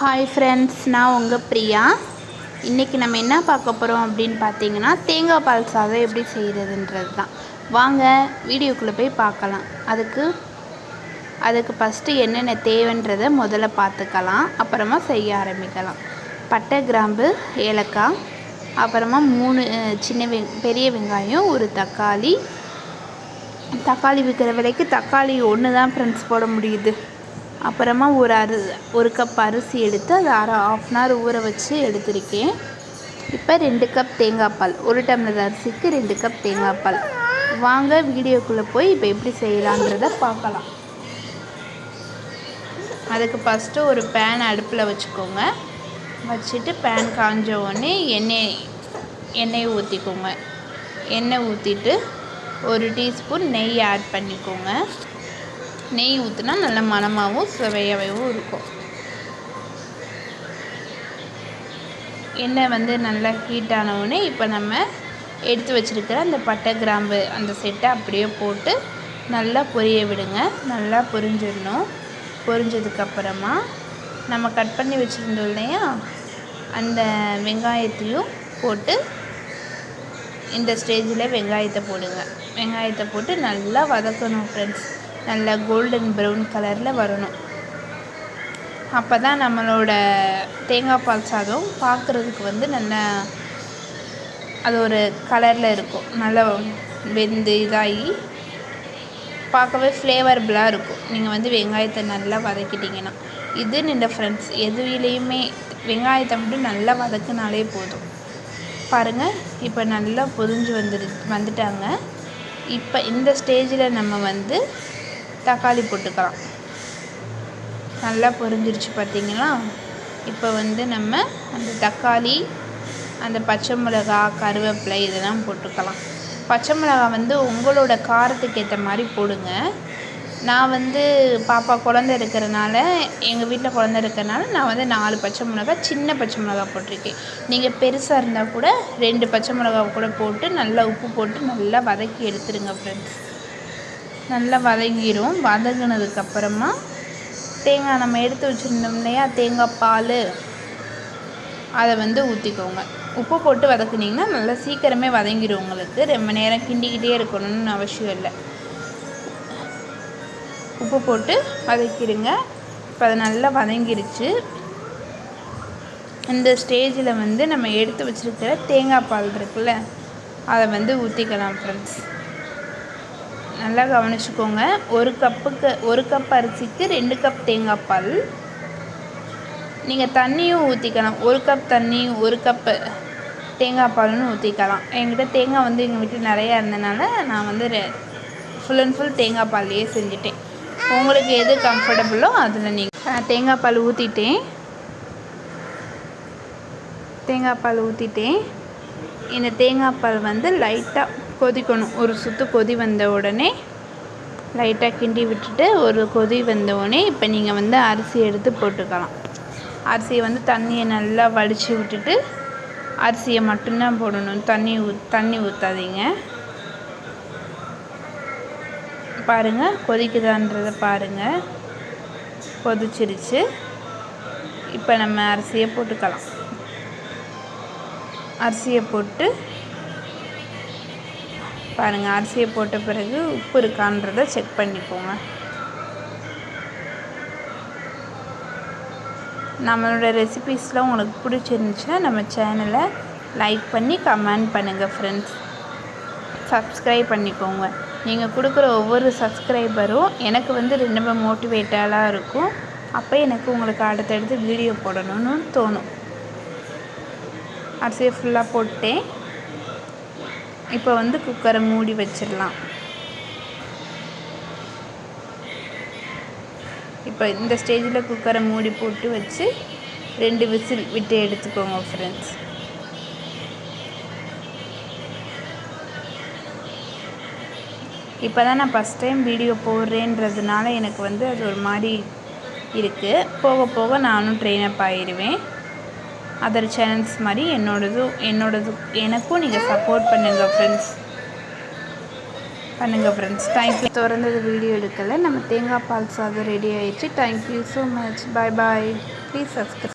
Hi friends, நான் உங்கள் பிரியா. இன்றைக்கி நம்ம என்ன பார்க்க போகிறோம் அப்படின்னு பார்த்தீங்கன்னா, தேங்காய் பால் சாதம் எப்படி செய்கிறதுன்றது தான். வாங்க வீடியோக்குள்ளே போய் பார்க்கலாம். அதுக்கு ஃபஸ்ட்டு என்னென்ன தேவைன்றதை முதல்ல பார்த்துக்கலாம், அப்புறமா செய்ய ஆரம்பிக்கலாம். பட்டை, கிராம்பு, ஏலக்காய், அப்புறமா 3 பெரிய வெங்காயம், ஒரு தக்காளி. தக்காளி விற்கிற விலைக்கு தக்காளி ஒன்று தான் ஃப்ரெண்ட்ஸ் போட முடியுது. அப்புறமா ஒரு கப் அரிசி எடுத்து அதை ஹாஃப் அன் ஹவர் ஊற வச்சு எடுத்திருக்கேன். இப்போ 2 கப் தேங்காய் பால், 1 டம்ளர் அரிசிக்கு 2 கப் தேங்காய் பால். வாங்க வீடியோக்குள்ளே போய் இப்போ எப்படி செய்யலான்றதை பார்க்கலாம். அதுக்கு ஃபஸ்ட்டு ஒரு பேன் அடுப்பில் வச்சுக்கோங்க. வச்சுட்டு பேன் காஞ்ச உடனே எண்ணெய் ஊற்றிக்கோங்க. எண்ணெய் ஊற்றிட்டு 1 டீஸ்பூன் நெய் ஆட் பண்ணிக்கோங்க. நெய் ஊற்றினா நல்ல மணமாகவும் சுவையாகவும் இருக்கும். எண்ணெய் நல்லா ஹீட் ஆனவுடனே இப்போ நம்ம எடுத்து வச்சுருக்கிற அந்த பட்டை, கிராம்பு அந்த செட்டை அப்படியே போட்டு நல்லா பொரிய விடுங்க. நல்லா பொரிஞ்சிடணும். பொரிஞ்சதுக்கப்புறமா நம்ம கட் பண்ணி வச்சுருந்தோம் இல்லையா, அந்த வெங்காயத்தையும் போட்டு இந்த ஸ்டேஜில் வெங்காயத்தை போடுங்க. வெங்காயத்தை போட்டு நல்லா வதக்கணும் ஃப்ரெண்ட்ஸ். நல்லா கோல்டன் ப்ரௌன் கலரில் வரணும். அப்போ தான் நம்மளோட தேங்காய் பால் சாதம் பார்க்குறதுக்கு நல்லா அது ஒரு கலரில் இருக்கும். நல்லா வெந்து இதாகி பார்க்கவே ஃப்ளேவரபுளாக இருக்கும். நீங்கள் வெங்காயத்தை நல்லா வதக்கிட்டிங்கன்னா. இதுன்னு இல்லை ஃப்ரெண்ட்ஸ், எதுவிலையுமே வெங்காயத்தை மட்டும் நல்லா வதக்கினாலே போதும். பாருங்கள், இப்போ நல்லா பொரிஞ்சு வந்துட்டாங்க. இப்போ இந்த ஸ்டேஜில் நம்ம தக்காளி போட்டுக்கலாம். நல்லா பொரிஞ்சிருச்சு பார்த்தீங்களா. இப்போ நம்ம அந்த தக்காளி, அந்த பச்சை மிளகா, கருவேப்பிலை இதெல்லாம் போட்டுக்கலாம். பச்சை மிளகா உங்களோட காரத்துக்கு ஏற்ற மாதிரி போடுங்க. நான் பாப்பா குழந்தை இருக்கிறனால, எங்கள் வீட்டில் குழந்தை இருக்கிறனால நான் 4 பச்சை மிளகா, சின்ன பச்சை மிளகா போட்டிருக்கேன். நீங்கள் பெருசாக இருந்தால் கூட 2 பச்சை மிளகாவை கூட போட்டு நல்லா உப்பு போட்டு நல்லா வதக்கி எடுத்துடுங்க ஃப்ரெண்ட்ஸ். நல்லா வதங்கிடும். வதங்கினதுக்கப்புறமா தேங்காய் நம்ம எடுத்து வச்சுருந்தோம் இல்லையா, தேங்காய் பால், அதை ஊற்றிக்கோங்க. உப்பு போட்டு வதக்குனிங்கன்னா நல்லா சீக்கிரமே வதங்கிடும். உங்களுக்கு ரொம்ப நேரம் கிண்டிக்கிட்டே இருக்கணும்னு அவசியம் இல்லை. உப்பு போட்டு வதக்கிடுங்க. இப்போ அது நல்லா வதங்கிருச்சு. இந்த ஸ்டேஜில் நம்ம எடுத்து வச்சுருக்கிற தேங்காய் பால் இருக்குல்ல, அதை ஊற்றிக்கலாம் ஃப்ரெண்ட்ஸ். நல்லா கவனிச்சுக்கோங்க. ஒரு கப் அரிசிக்கு 2 கப் தேங்காய் பால். நீங்கள் தண்ணியும் ஊற்றிக்கலாம். 1 கப் தண்ணி, 1 கப்பு தேங்காய் பால்னு ஊற்றிக்கலாம். என்கிட்ட தேங்காய் எங்கள் வீட்டில் நிறையா இருந்தனால நான் ஃபுல் அண்ட் ஃபுல் தேங்காய் பால்லையே செஞ்சுட்டேன். உங்களுக்கு எது கம்ஃபர்டபுளோ அதில் நீங்கள் தேங்காய் பால் ஊற்றிட்டேன். இந்த தேங்காய் பால் லைட்டாக கொதிக்கணும். ஒரு சுற்று கொதி வந்த உடனே லைட்டாக கிண்டி விட்டுட்டு, ஒரு கொதி வந்த உடனே இப்போ நீங்கள் அரிசி எடுத்து போட்டுக்கலாம். அரிசியை தண்ணியை நல்லா வடித்து விட்டுட்டு அரிசியை மட்டும்தான் போடணும். தண்ணி ஊற்றாதீங்க. பாருங்கள், கொதிக்குதான்றதை பாருங்கள். கொதிச்சிருச்சு. இப்போ நம்ம அரிசியை போட்டுக்கலாம். அரிசியை போட்டு பாருங்கள். அரிசியை போட்ட பிறகு உப்பு இருக்கான்றதை செக் பண்ணிக்கோங்க. நம்மளோட ரெசிபீஸ்லாம் உங்களுக்கு பிடிச்சிருந்துச்சுன்னா நம்ம சேனலை லைக் பண்ணி கமெண்ட் பண்ணுங்கள் ஃப்ரெண்ட்ஸ். சப்ஸ்கிரைப் பண்ணிக்கோங்க. நீங்கள் கொடுக்குற ஒவ்வொரு சப்ஸ்கிரைபரும் எனக்கு ரொம்ப மோட்டிவேட்டடாக இருக்கும். அப்போ எனக்கு உங்களுக்கு அடுத்தடுத்து வீடியோ போடணும்னு தோணும். அரிசியை ஃபுல்லாக போட்டேன். இப்போ குக்கரை மூடி வச்சிடலாம். இப்போ இந்த ஸ்டேஜில் குக்கரை மூடி போட்டு வச்சு 2 விசில் விட்டு எடுத்துக்கோங்க ஃப்ரெண்ட்ஸ். இப்போ தான் நான் ஃபஸ்ட் டைம் வீடியோ போடுறேன்றதுனால எனக்கு அது ஒரு மாதிரி இருக்குது. போக போக நானும் ட்ரெயினப் ஆகிடுவேன். அதர் சேனல்ஸ் மாதிரி எனக்கும் நீங்கள் சப்போர்ட் பண்ணுங்கள் ஃப்ரெண்ட்ஸ். தேங்க்யூ. திறந்தது வீடியோ எடுக்கலை. நம்ம தேங்காய் பால் சாதம் ரெடி ஆகிடுச்சு. Thank you so much. Bye bye. Please subscribe.